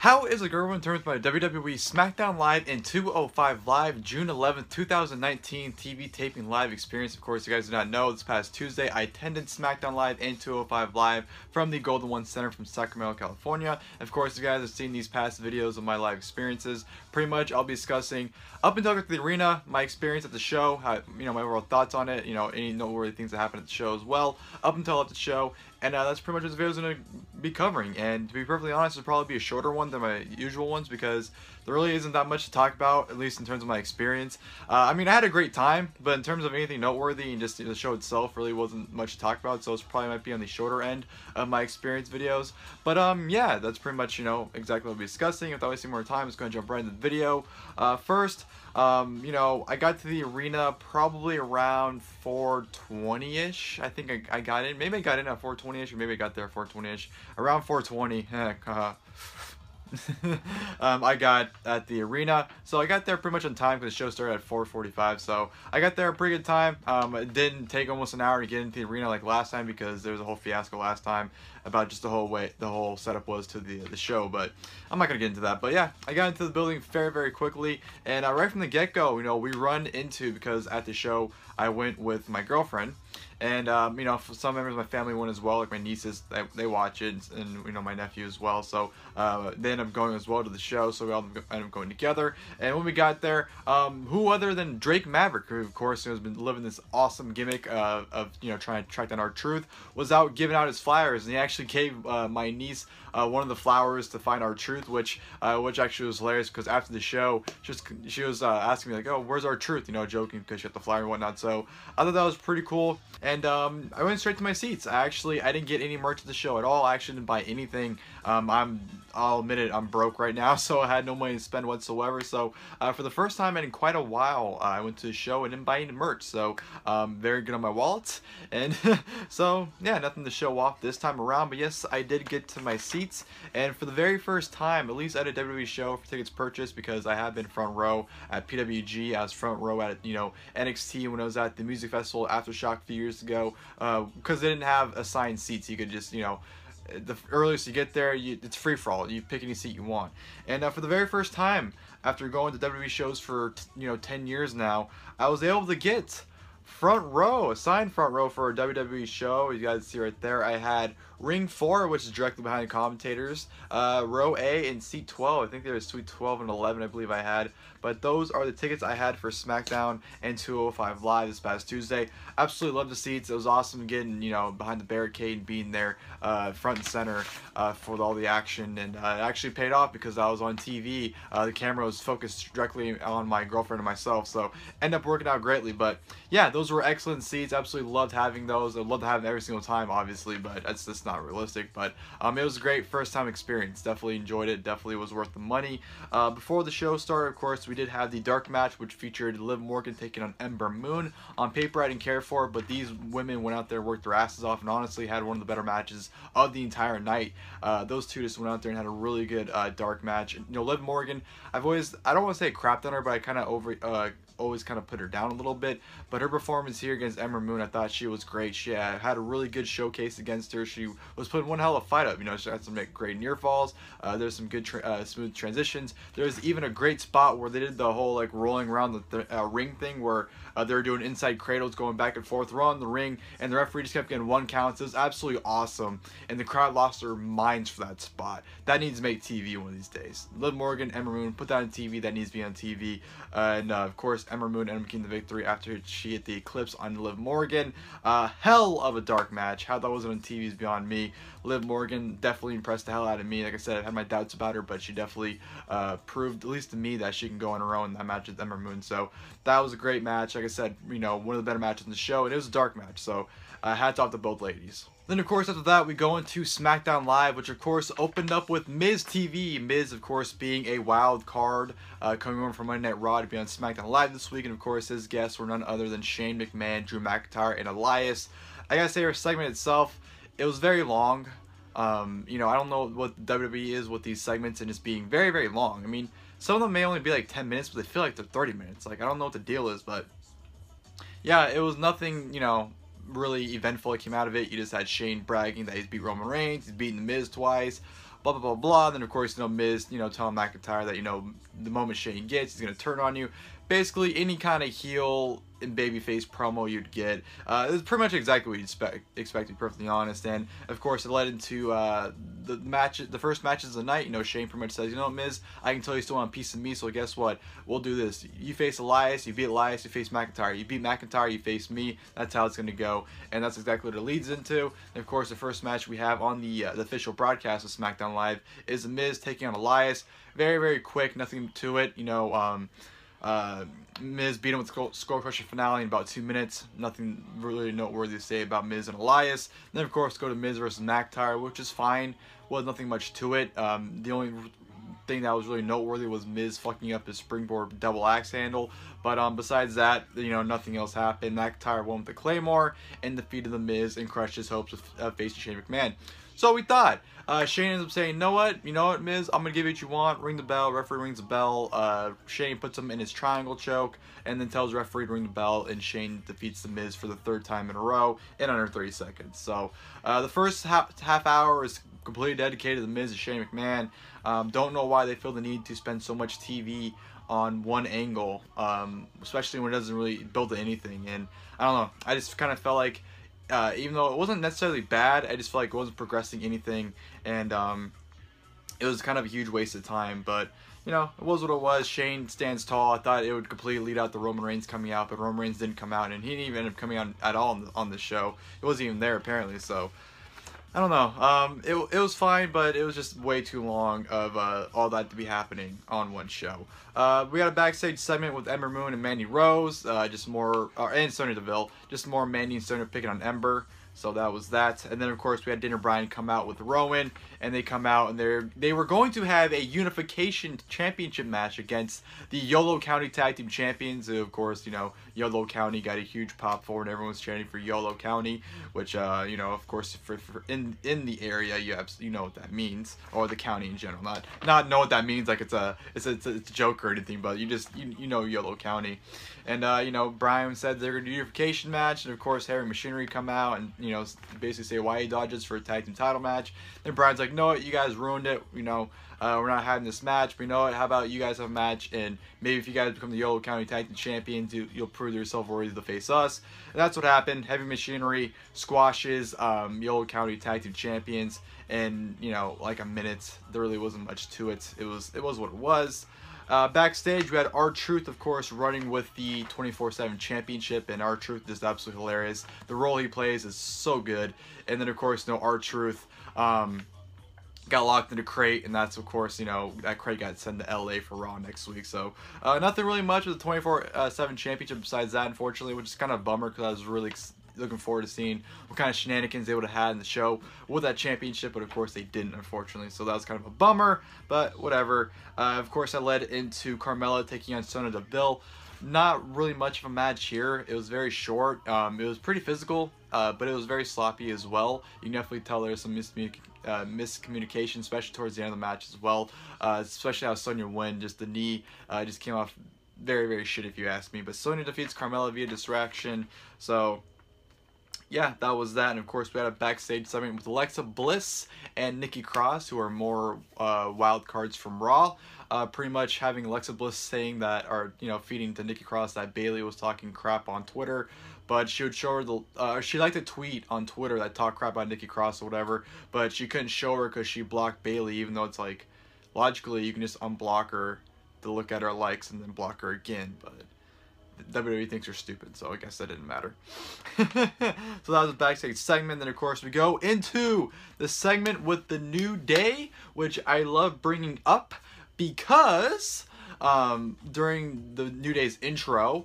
How is a girl in terms of my WWE SmackDown Live in 205 Live, June 11th, 2019 TV taping live experience? Of course, you guys do not know, this past Tuesday, I attended SmackDown Live and 205 Live from the Golden One Center from Sacramento, California. Of course, you guys have seen these past videos of my live experiences. Pretty much, I'll be discussing up until I got to the arena, my experience at the show, how, my overall thoughts on it, any noteworthy things that happened at the show as well, up until at the show. And that's pretty much what this video is going to be covering. And to be perfectly honest, it'll probably be a shorter one than my usual ones because there really isn't that much to talk about, at least in terms of my experience. I mean, I had a great time, but in terms of anything noteworthy and just the show itself really wasn't much to talk about, so it probably might be on the shorter end of my experience videos. But yeah, that's pretty much, exactly what we'll be discussing. Without wasting more time, I'm just going to jump right into the video. First, I got to the arena probably around 4:20-ish. I think I got in. Maybe I got in at 4:20-ish, or maybe I got there at 4:20-ish. Around 4:20. I got at the arena, so I got there pretty much on time because the show started at 4:45. So I got there a pretty good time. It didn't take almost an hour to get into the arena like last time because there was a whole fiasco last time about just the whole setup was to the show. But I'm not gonna get into that. But yeah, I got into the building very quickly, and right from the get-go, we run into, because at the show I went with my girlfriend. And, some members of my family went as well, like my nieces, they watch it, and, my nephew as well. So, they ended up going as well to the show, so we all ended up going together. And when we got there, who other than Drake Maverick, who, of course, has been living this awesome gimmick of trying to track down our truth, was out giving out his flyers. And he actually gave my niece one of the flowers to find our truth, which actually was hilarious, because after the show, she was asking me, like, oh, where's our truth, joking because she got the flyer and whatnot. So I thought that was pretty cool. And I went straight to my seats. I didn't get any merch at the show at all. I actually didn't buy anything. I'll admit it, I'm broke right now, so I had no money to spend whatsoever. So for the first time in quite a while, I went to the show and didn't buy any merch. So very good on my wallet. And so yeah, nothing to show off this time around. But yes, I did get to my seats. And for the very first time, at least at a WWE show for tickets purchased, because I have been front row at PWG, I was front row at NXT when I was at the music festival Aftershock a few years ago, because they didn't have assigned seats. You could just the earliest you get there, it's free for all. You pick any seat you want. And for the very first time, after going to WWE shows for 10 years now, I was able to get front row, assigned front row for a WWE show. You guys see right there, I had Ring 4, which is directly behind the commentators, row A and seat 12. I think there was suite 12 and 11, I believe I had. But those are the tickets I had for SmackDown and 205 Live this past Tuesday. Absolutely loved the seats. It was awesome getting, behind the barricade and being there front and center for all the action. And it actually paid off because I was on TV. The camera was focused directly on my girlfriend and myself, so ended up working out greatly. But yeah, those were excellent seats. Absolutely loved having those. I'd love to have them every single time, obviously, but that's just not realistic. But it was a great first time experience. Definitely enjoyed it. Definitely was worth the money. Before the show started, of course, we did have the dark match, which featured Liv Morgan taking on Ember. On paper, I didn't care for it, but these women went out there, worked their asses off, and honestly had one of the better matches of the entire night. Those two just went out there and had a really good dark match. Liv Morgan, I don't want to say crapped on her, but I kind of always kind of put her down a little bit. But her performance here against Ember Moon, I thought she was great. She had a really good showcase against her. She was putting one hell of a fight up. She had some great near falls. There's some good smooth transitions. There's even a great spot where they did the whole rolling around the ring thing, where they were doing inside cradles going back and forth around the ring, and the referee just kept getting one counts. It was absolutely awesome, and the crowd lost their minds for that spot. That needs to make TV one of these days. Liv Morgan, Ember Moon, put that on TV. That needs to be on TV. And of course, Ember Moon ended up getting the victory after she hit the Eclipse on Liv Morgan. Hell of a dark match. How that wasn't on TV is beyond me. Liv Morgan definitely impressed the hell out of me. Like I said, I had my doubts about her, but she definitely proved, at least to me, that she can go on her own in that match with Ember Moon. So that was a great match. Like I said, one of the better matches in the show, and it was a dark match. So hats off to both ladies. Then, of course, after that, we go into SmackDown Live, which, of course, opened up with Miz TV. Miz, of course, being a wild card, coming over from Monday Night Raw to be on SmackDown Live this week. And, of course, his guests were none other than Shane McMahon, Drew McIntyre, and Elias. I gotta say, our segment itself, it was very long. I don't know what WWE is with these segments and just being very long. I mean, some of them may only be like 10 minutes, but they feel like they're 30 minutes. Like, I don't know what the deal is, but yeah, it was nothing, really eventful that came out of it. You just had Shane bragging that he's beat Roman Reigns, he's beaten The Miz twice, blah, blah, blah, blah. And then, of course, Miz, telling McIntyre that, the moment Shane gets, he's going to turn on you. Basically, any kind of heel and babyface promo you'd get. It was pretty much exactly what you'd expect, to be perfectly honest. And, of course, it led into the first matches of the night. Shane pretty much says, Miz, I can tell you still want a piece of me, so guess what? We'll do this. You face Elias, you beat Elias, you face McIntyre. You beat McIntyre, you face me. That's how it's going to go. And that's exactly what it leads into. And, of course, the first match we have on the official broadcast of SmackDown Live is The Miz taking on Elias. Very, very quick. Nothing to it. Miz beat him with Skull Crusher finale in about 2 minutes. Nothing really noteworthy to say about Miz and Elias. And then, of course, go to Miz versus McIntyre, which is fine. Was nothing much to it. The only thing that was really noteworthy was Miz fucking up his springboard double axe handle. But besides that, nothing else happened. McIntyre won with the Claymore and defeated The Miz and crushed his hopes of facing Shane McMahon. So we thought. Shane ends up saying, you know what, Miz, I'm going to give you what you want. Ring the bell. Referee rings the bell. Shane puts him in his triangle choke and then tells referee to ring the bell, and Shane defeats The Miz for the 3rd time in a row in under 30 seconds. So the first half hour is completely dedicated to The Miz and Shane McMahon. Don't know why they feel the need to spend so much TV on one angle, especially when it doesn't really build to anything. And I don't know. I just kind of felt like even though it wasn't necessarily bad, I just felt like it wasn't progressing anything, and it was kind of a huge waste of time. But it was what it was. Shane stands tall. I thought it would completely lead out to Roman Reigns coming out, but Roman Reigns didn't come out, and he didn't even end up coming out at all on the show. It wasn't even there apparently. So I don't know. It was fine, but it was just way too long of all that to be happening on one show. We got a backstage segment with Ember Moon and Mandy Rose, just more, and Sonya Deville, just more Mandy and Sonya picking on Ember. So that was that. And then, of course, we had Daniel Bryan come out with Rowan, and they come out, and they were going to have a unification championship match against the Yolo County Tag Team Champions. Of course, Yolo County got a huge pop for, and everyone's chanting for Yolo County, which, of course, for in the area, you know what that means, or the county in general. Not know what that means like it's a joke or anything, but you know Yolo County. And Bryan said they're gonna do a unification match, and of course Harry Machinery come out and basically say why he dodges for a tag team title match. Then Bryan's like, no, you guys ruined it. We're not having this match. But you know what? How about you guys have a match, and maybe if you guys become the Yolo County Tag Team Champions, you'll prove yourself worthy to face us. And that's what happened. Heavy Machinery squashes Yolo County Tag Team Champions in like a minute. There really wasn't much to it. It was what it was. Backstage, we had R-Truth, of course, running with the 24/7 championship, and R-Truth is absolutely hilarious. The role he plays is so good. And then, of course, R-Truth got locked in a crate, and that's, of course, that crate got sent to LA for Raw next week. So, nothing really much with the 24/7 championship besides that, unfortunately, which is kind of a bummer because I was really looking forward to seeing what kind of shenanigans they would have had in the show with that championship, but of course they didn't, unfortunately, so that was kind of a bummer, but whatever. Of course, that led into Carmella taking on Sonya Deville. Not really much of a match here. It was very short. It was pretty physical, but it was very sloppy as well. You can definitely tell there's some miscommunication, especially towards the end of the match as well, especially how Sonya won. Just the knee just came off very, very shit if you ask me, but Sonya defeats Carmella via distraction. So yeah, that was that. And of course, we had a backstage segment with Alexa Bliss and Nikki Cross, who are more wild cards from Raw. Pretty much having Alexa Bliss saying that, or feeding to Nikki Cross that Bayley was talking crap on Twitter, but she would show her she liked to tweet on Twitter that talked crap about Nikki Cross or whatever, but she couldn't show her because she blocked Bayley, even though it's like logically you can just unblock her to look at her likes and then block her again, but WWE thinks you're stupid, so I guess that didn't matter. So that was a backstage segment. Then, of course, we go into the segment with the New Day, which I love bringing up because during the New Day's intro,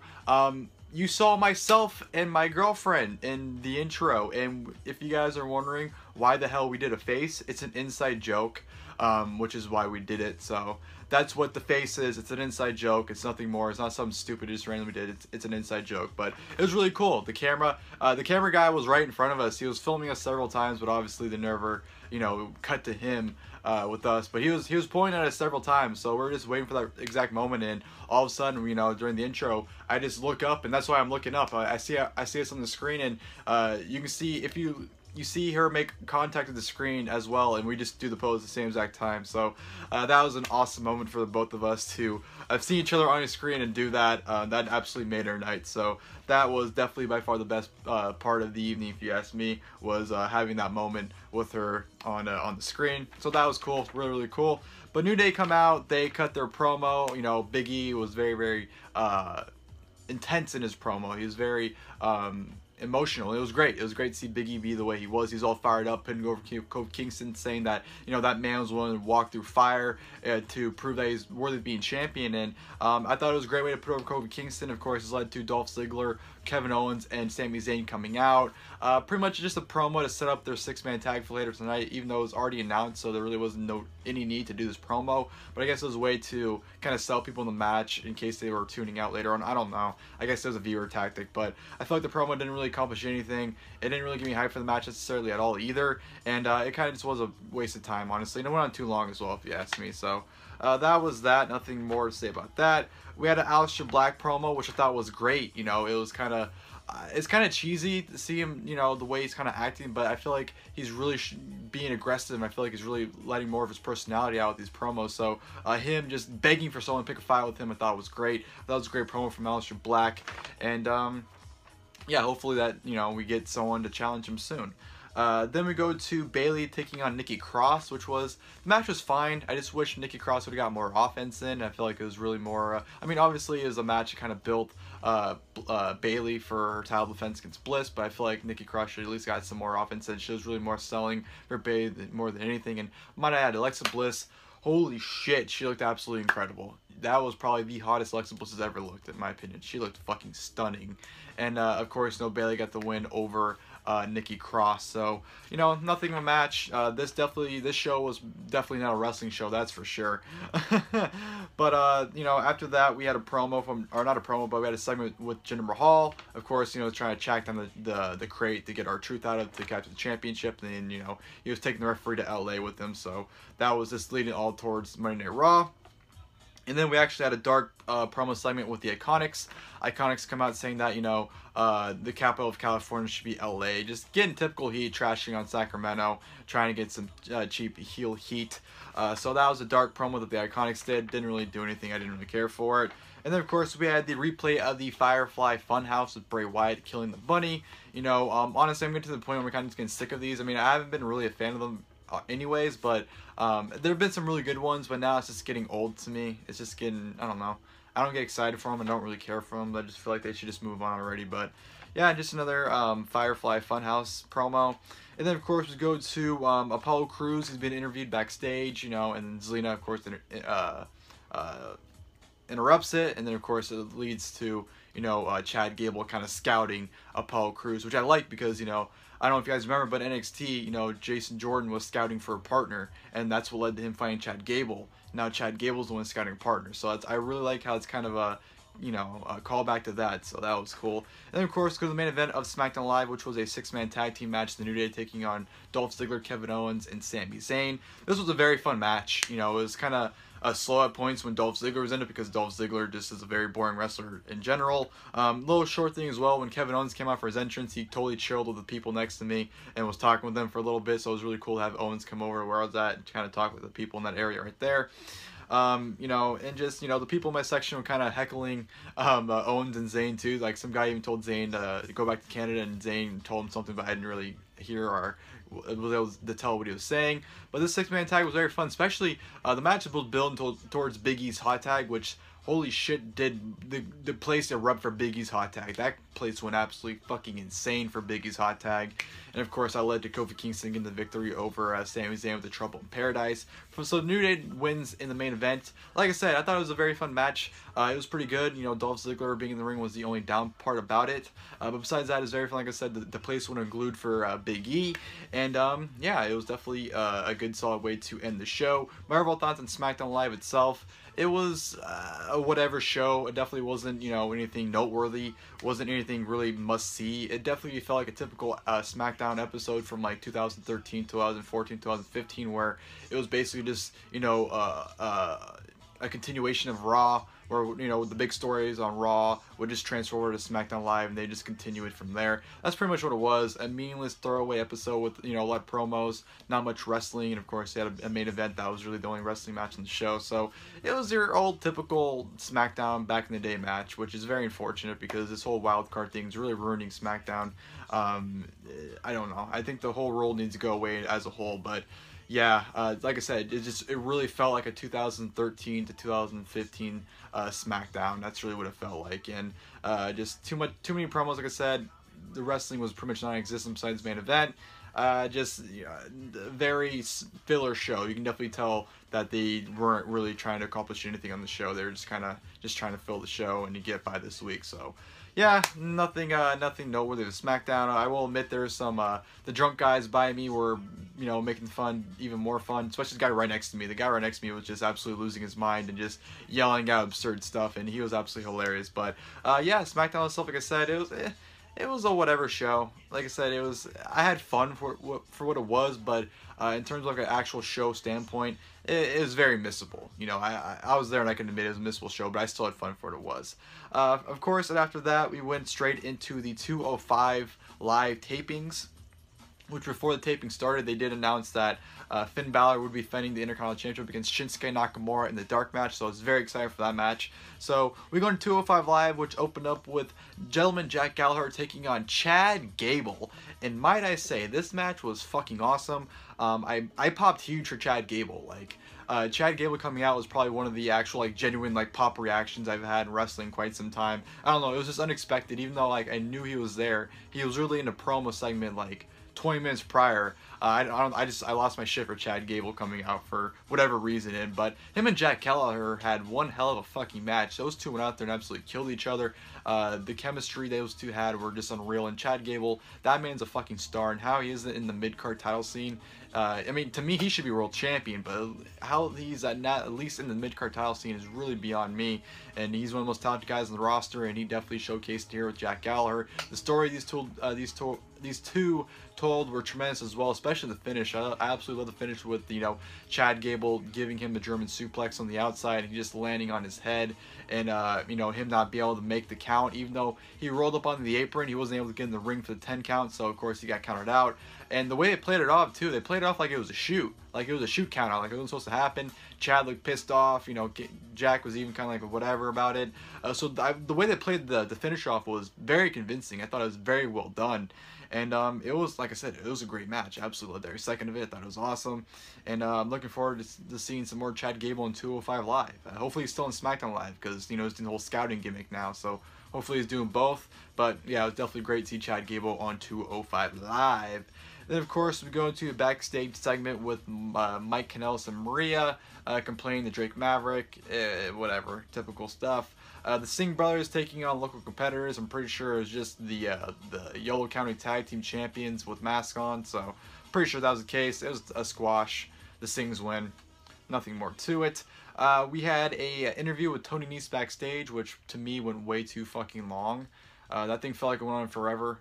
you saw myself and my girlfriend in the intro. And if you guys are wondering why the hell we did a face. It's an inside joke, which is why we did it. So that's what the face is. It's an inside joke. It's nothing more. It's not something stupid just randomly did. It's an inside joke. But it was really cool. The camera guy was right in front of us. He was filming us several times, but obviously they never, you know, cut to him with us. But he was pointing at us several times. So we're just waiting for that exact moment, and all of a sudden, you know, during the intro, I just look up, and that's why I'm looking up. I see us on the screen, and you can see if you see her make contact with the screen as well, and we just do the pose at the same exact time. So that was an awesome moment for the both of us to see each other on the screen and do that. That absolutely made our night. So that was definitely by far the best part of the evening, if you ask me, was having that moment with her on the screen. So that was cool, really, really cool. But New Day come out, they cut their promo. You know, Big E was very, very intense in his promo. He was very emotional. It was great. It was great to see Big E be the way he was. He's all fired up, putting over Kofi Kingston, saying that, you know, that man was willing to walk through fire to prove that he's worthy of being champion. And I thought it was a great way to put over Kofi Kingston. Of course, it's led to Dolph Ziggler, Kevin Owens, and Sami Zayn coming out. Pretty much just a promo to set up their 6-man tag for later tonight, even though it was already announced, so there really wasn't any need to do this promo. But I guess it was a way to kind of sell people in the match in case they were tuning out later on. I don't know. I guess it was a viewer tactic, but I felt like the promo didn't really accomplish anything. It didn't really give me hype for the match necessarily at all either, and it kind of just was a waste of time, honestly. And it went on too long as well, if you ask me. So that was that. Nothing more to say about that. We had an Aleister Black promo, which I thought was great. You know, it was kind of it's kind of cheesy to see him, you know, the way he's kind of acting, but I feel like he's really being aggressive, and I feel like he's really letting more of his personality out with these promos. So him just begging for someone to pick a fight with him, I thought was great. That was a great promo from Aleister Black, and yeah, hopefully that, you know, we get someone to challenge him soon. Then we go to Bayley taking on Nikki Cross, which was, the match was fine. I just wish Nikki Cross would have got more offense in. I feel like it was really more, I mean, obviously it was a match that kind of built Bayley for her title defense against Bliss, but I feel like Nikki Cross should at least got some more offense in. She was really more selling for Bayley more than anything. And might I add, Alexa Bliss, holy shit, she looked absolutely incredible. That was probably the hottest Alexa Bliss has ever looked, in my opinion. She looked fucking stunning. And of course, no, Bayley got the win over Nikki Cross. So, you know, nothing of a match. This show was definitely not a wrestling show, that's for sure. But you know, after that we had a promo from, or not a promo, but we had a segment with Jinder Mahal, of course, you know, trying to track down the crate to get our truth out of, to capture the championship. And then, you know, he was taking the referee to LA with him, so that was just leading all towards Monday Night Raw. And then we actually had a dark promo segment with the Iconics. Iconics come out saying that, you know, the capital of California should be LA. Just getting typical heat, trashing on Sacramento, trying to get some cheap heel heat. So that was a dark promo that the Iconics did. Didn't really do anything. I didn't really care for it. And then, of course, we had the replay of the Firefly Funhouse with Bray Wyatt killing the bunny. You know, honestly, I'm getting to the point where we're kind of just getting sick of these. I mean, I haven't been really a fan of them anyways, but there have been some really good ones, but now it's just getting old to me. It's just getting, I don't know, I don't get excited for them. I don't really care for them. I just feel like they should just move on already. But yeah, just another Firefly Funhouse promo. And then, of course, we go to Apollo Crews. He's been interviewed backstage, you know, and Zelina, of course, interrupts it. And then, of course, it leads to, you know, Chad Gable kind of scouting Apollo Crews, which I like because, you know, I don't know if you guys remember, but NXT, you know, Jason Jordan was scouting for a partner, and that's what led to him fighting Chad Gable. Now Chad Gable's the one scouting a partner, so I really like how it's kind of a, you know, a callback to that, so that was cool. And then, of course, go to the main event of SmackDown Live, which was a 6-man tag team match, the New Day taking on Dolph Ziggler, Kevin Owens, and Sami Zayn. This was a very fun match. You know, it was kind of slow at points when Dolph Ziggler was in it, because Dolph Ziggler just is a very boring wrestler in general. Little short thing as well, when Kevin Owens came out for his entrance, he totally chilled with the people next to me and was talking with them for a little bit, so it was really cool to have Owens come over where I was at and kind of talk with the people in that area right there. You know, and just, you know, the people in my section were kind of heckling Owens and Zayn too. Like, some guy even told Zayn to go back to Canada, and Zayn told him something, but I didn't really hear or was able to tell what he was saying. But this 6-man tag was very fun, especially the match was building towards Big E's hot tag, which, holy shit, did the place erupt for Big E's hot tag. That place went absolutely fucking insane for Big E's hot tag. And of course, that led to Kofi Kingston getting the victory over Sami Zayn with the Trouble in Paradise. So New Day wins in the main event. Like I said, I thought it was a very fun match. It was pretty good. You know, Dolph Ziggler being in the ring was the only down part about it. But besides that, it was very fun. Like I said, the place went unglued for Big E. And yeah, it was definitely a good, solid way to end the show. My overall thoughts on SmackDown Live itself. It was a whatever show. It definitely wasn't, you know, anything noteworthy. Wasn't anything really must-see. It definitely felt like a typical SmackDown episode from like 2013, 2014, 2015, where it was basically just, you know, a continuation of Raw, where, you know, the big stories on Raw would just transfer over to SmackDown Live, and they just continue it from there. That's pretty much what it was. A meaningless throwaway episode with, you know, a lot of promos, not much wrestling, and of course they had a main event that was really the only wrestling match on the show. So it was your old typical SmackDown back in the day match, which is very unfortunate because this whole wild card thing is really ruining SmackDown. I don't know. I think the whole rule needs to go away as a whole, but yeah, like I said, it really felt like a 2013 to 2015 SmackDown. That's really what it felt like, and just too many promos. Like I said, the wrestling was pretty much non-existent besides the main event. Just, you know, very filler show. You can definitely tell that they weren't really trying to accomplish anything on the show. They were just kind of trying to fill the show and to get by this week. So yeah, nothing noteworthy with SmackDown. I will admit there's some the drunk guys by me were, you know, making fun even more fun, especially the guy right next to me. The guy right next to me was just absolutely losing his mind and just yelling out absurd stuff, and he was absolutely hilarious. But yeah, SmackDown itself, like I said, it was a whatever show. Like I said, I had fun for what it was, but in terms of like an actual show standpoint, it was very missable. You know, I was there and I can admit it was a missable show, but I still had fun for what it was. Of course, and after that, we went straight into the 205 live tapings, which before the taping started, they did announce that Finn Balor would be defending the Intercontinental Championship against Shinsuke Nakamura in the dark match, so I was very excited for that match. So we go into 205 Live, which opened up with Gentleman Jack Gallagher taking on Chad Gable, and might I say, this match was fucking awesome. I popped huge for Chad Gable. Like, Chad Gable coming out was probably one of the actual, like, genuine, like, pop reactions I've had in wrestling in quite some time. I don't know, it was just unexpected, even though, like, I knew he was there. He was really in a promo segment, like, 20 minutes prior. I lost my shit for Chad Gable coming out for whatever reason, but him and Jack Gallagher had one hell of a fucking match. Those two went out there and absolutely killed each other. The chemistry those two had were just unreal, and Chad Gable, that man's a fucking star, and how he is in the mid-card title scene, I mean, to me, he should be world champion, but how he's at least in the mid-card title scene is really beyond me, and he's one of the most talented guys on the roster, and he definitely showcased here with Jack Gallagher. The story these two told were tremendous as well, especially the finish. I absolutely love the finish with, you know, Chad Gable giving him the German suplex on the outside, and he just landing on his head, and you know, him not being able to make the count, even though he rolled up on the apron, he wasn't able to get in the ring for the 10 count, so of course he got counted out. And the way they played it off too, they played it off like it was a shoot, like it was a shoot count out, like it wasn't supposed to happen. Chad looked pissed off, you know, Jack was even kind of like whatever about it. So the way they played the finish off was very convincing. I thought it was very well done. And it was, like I said, it was a great match. Absolutely loved every second of it. I thought it was awesome. And I'm looking forward to seeing some more Chad Gable in 205 Live. Hopefully he's still in SmackDown Live because, you know, he's doing the whole scouting gimmick now. So hopefully he's doing both. But yeah, it was definitely great to see Chad Gable on 205 Live. Then, of course, we go into a backstage segment with Mike Kanellis and Maria complaining to Drake Maverick, whatever, typical stuff. The Singh brothers taking on local competitors. I'm pretty sure it was just the Yolo County Tag Team Champions with masks on, so pretty sure that was the case. It was a squash. The Singhs win. Nothing more to it. We had a interview with Tony Nese backstage, which to me went way too fucking long. That thing felt like it went on forever.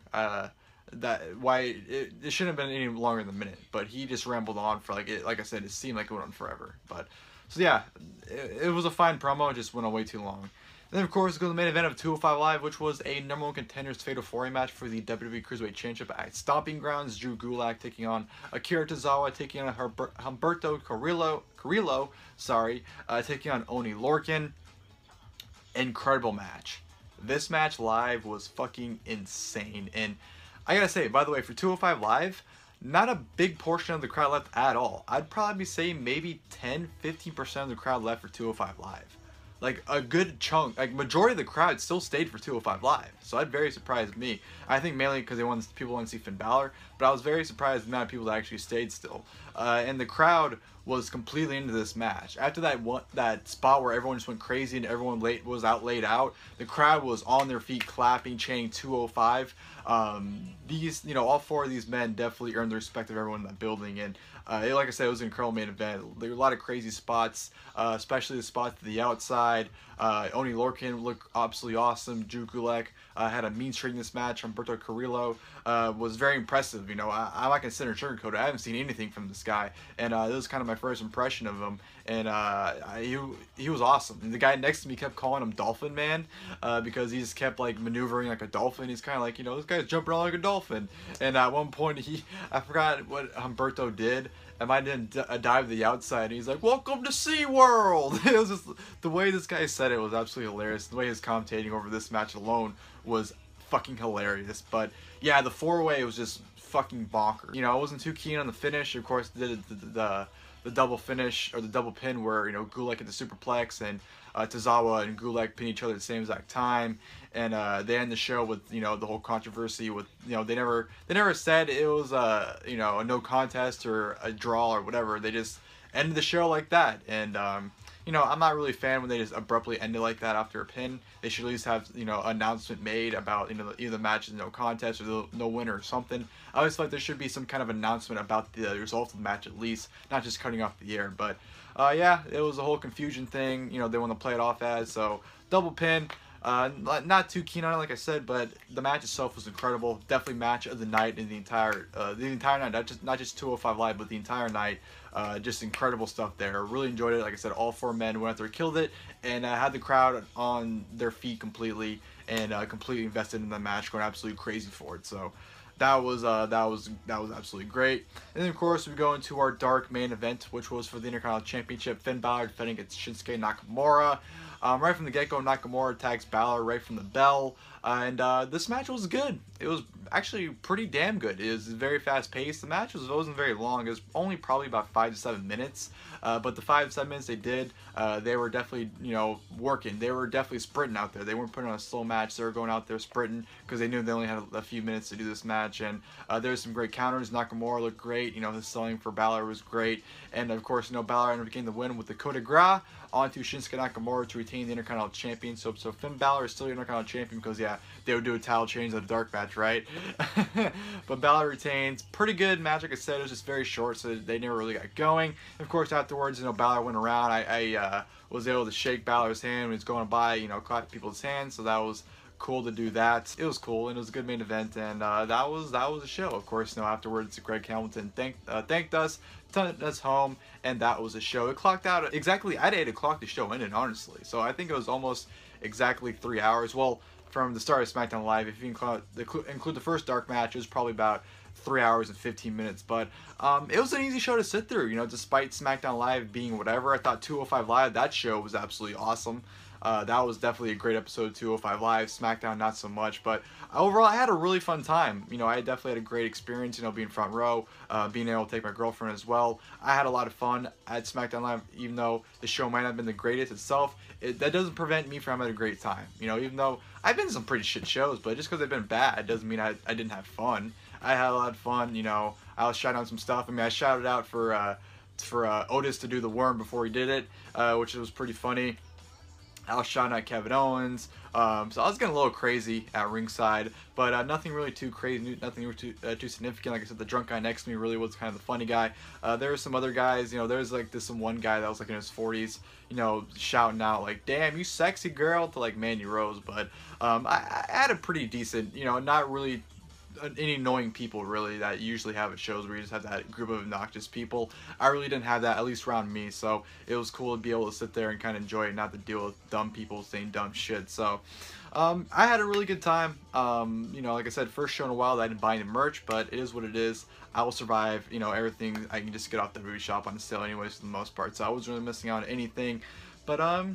It shouldn't have been any longer than a minute, but he just rambled on for like I said, it seemed like it went on forever. But so yeah, it was a fine promo, it just went on way too long. Then of course go to the main event of 205 Live, which was a number one contenders fatal 4-way match for the WWE Cruiserweight Championship at Stomping Grounds. Drew Gulak taking on Akira Tozawa, taking on Humberto Carrillo, taking on Oni Lorcan. Incredible match. This match live was fucking insane, and I gotta say, by the way, for 205 Live, not a big portion of the crowd left at all. I'd probably say maybe 10-15% of the crowd left for 205 Live. like a good chunk, like majority of the crowd still stayed for 205 Live. So that very surprised me. I think mainly because people want to see Finn Balor, but I was very surprised the amount of people that actually stayed still. And the crowd was completely into this match. After that spot where everyone just went crazy and everyone was laid out, the crowd was on their feet clapping, chanting 205. These, all 4 of these men definitely earned the respect of everyone in that building, and like I said, it was an incredible main event. There were a lot of crazy spots, especially the spots to the outside. Oni Lorcan looked absolutely awesome. Drew Gulak had a mean streak in this match. Humberto Carrillo was very impressive. I'm not considering sugarcoat. I haven't seen anything from this guy, and this was kind of my first impression of him. And he was awesome. And the guy next to me kept calling him Dolphin Man because he just kept like maneuvering like a dolphin. He's kind of like, this guy's jumping around like a dolphin. And at one point, I forgot what Humberto did. I might have dive to the outside, and he's like, "Welcome to SeaWorld!" It was just, the way this guy said it was absolutely hilarious. The way his commentating over this match alone was fucking hilarious. But yeah, the 4-way was just fucking bonkers. I wasn't too keen on the finish. Of course, did the double finish, or the double pin where, Gulak hit the superplex, and Tozawa and Gulak pin each other at the same exact time. And they end the show with, the whole controversy with, they never said it was, a no contest or a draw or whatever. They just ended the show like that. And, I'm not really a fan when they just abruptly end it like that after a pin. They should at least have, an announcement made about, either the match is no contest or no winner or something. I always feel like there should be some kind of announcement about the result of the match at least, not just cutting off the air. But, yeah, it was a whole confusion thing, they want to play it off as. So, double pin. Not too keen on it, like I said, but the match itself was incredible. Definitely match of the night in the entire night, not just 205 Live, but the entire night. Just incredible stuff there. Really enjoyed it. Like I said, all 4 men went out there, killed it, and had the crowd on their feet completely, and completely invested in the match, going absolutely crazy for it. So that was absolutely great. And then of course we go into our dark main event, which was for the Intercontinental Championship. Finn Balor defending against Shinsuke Nakamura. Right from the get-go, Nakamura tags Balor right from the bell, and this match was good. It was actually pretty damn good. It was very fast-paced. The match wasn't very long. It was only probably about 5 to 7 minutes, but the 5 to 7 minutes they did, they were definitely, working. They were definitely sprinting out there. They weren't putting on a slow match. They were going out there sprinting because they knew they only had a few minutes to do this match, and there was some great counters. Nakamura looked great. His selling for Balor was great, and of course, Balor ended up getting the win with the coup de grace onto Shinsuke Nakamura to retain the Intercontinental Champion. So Finn Balor is still the Intercontinental Champion because, yeah, they would do a title change at a dark match, right? But Balor retains. Pretty good match, like I said. It was just very short, so they never really got going. Of course, afterwards, Balor went around. I was able to shake Balor's hand when he was going by, caught people's hands, so that was cool to do that. It was cool, and it was a good main event, and that was a show. Of course, afterwards, Greg Hamilton thanked us, sent us home, and that was a show. It clocked out exactly at 8 o'clock. The show ended, honestly, so I think it was almost exactly 3 hours. Well, from the start of SmackDown Live, if you include the first dark match, it was probably about 3 hours and 15 minutes. But it was an easy show to sit through. Despite SmackDown Live being whatever, I thought 205 Live, that show was absolutely awesome. That was definitely a great episode of 205 Live. SmackDown, not so much, but overall, I had a really fun time. I definitely had a great experience, being front row, being able to take my girlfriend as well. I had a lot of fun at SmackDown Live, even though the show might not have been the greatest itself. That doesn't prevent me from having a great time. Even though I've been to some pretty shit shows, but just because they've been bad doesn't mean I didn't have fun. I had a lot of fun, I was shouting out some stuff. I shouted out for Otis to do the worm before he did it, which was pretty funny. I was shouting at Kevin Owens, so I was getting a little crazy at ringside, but nothing really too crazy, nothing really too significant. Like I said, the drunk guy next to me really was kind of the funny guy. There were some other guys, there was like this one guy that was like in his 40s, shouting out like, "Damn, you sexy girl," to like Mandy Rose. But I had a pretty decent, not really any annoying people really that you usually have at shows where you just have that group of obnoxious people. I really didn't have that, at least around me, so it was cool to be able to sit there and kind of enjoy it, not to deal with dumb people saying dumb shit. So I had a really good time. Like I said, first show in a while that I didn't buy any merch, but it is what it is. I will survive, everything I can just get off the WWE shop on sale anyways for the most part, so I wasn't really missing out on anything. But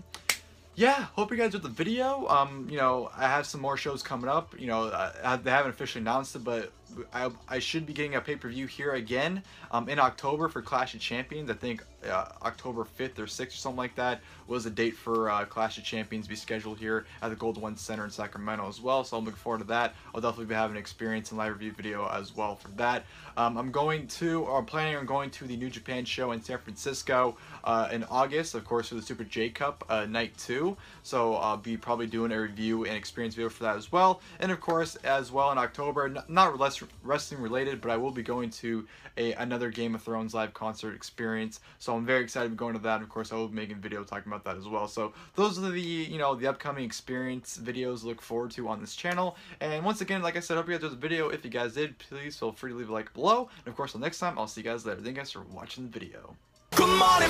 yeah, hope you guys enjoyed the video. I have some more shows coming up. They haven't officially announced it, but I should be getting a pay-per-view here again in October for Clash of Champions. I think October 5th or 6th or something like that was a date for Clash of Champions to be scheduled here at the Gold One Center in Sacramento as well. So I'm looking forward to that. I'll definitely be having an experience and live review video as well for that. I'm planning on going to the New Japan show in San Francisco in August, of course, for the Super J Cup Night 2. So I'll be probably doing a review and experience video for that as well. And of course, as well in October, not less wrestling related, but I will be going to another Game of Thrones live concert experience. So I'm very excited to be going to that. And of course, I will be making a video talking about that as well. So those are the the upcoming experience videos to look forward to on this channel. And once again, like I said, I hope you guys enjoyed the video. If you guys did, please feel free to leave a like below. And of course, until next time, I'll see you guys later. Thank you guys for watching the video. Come on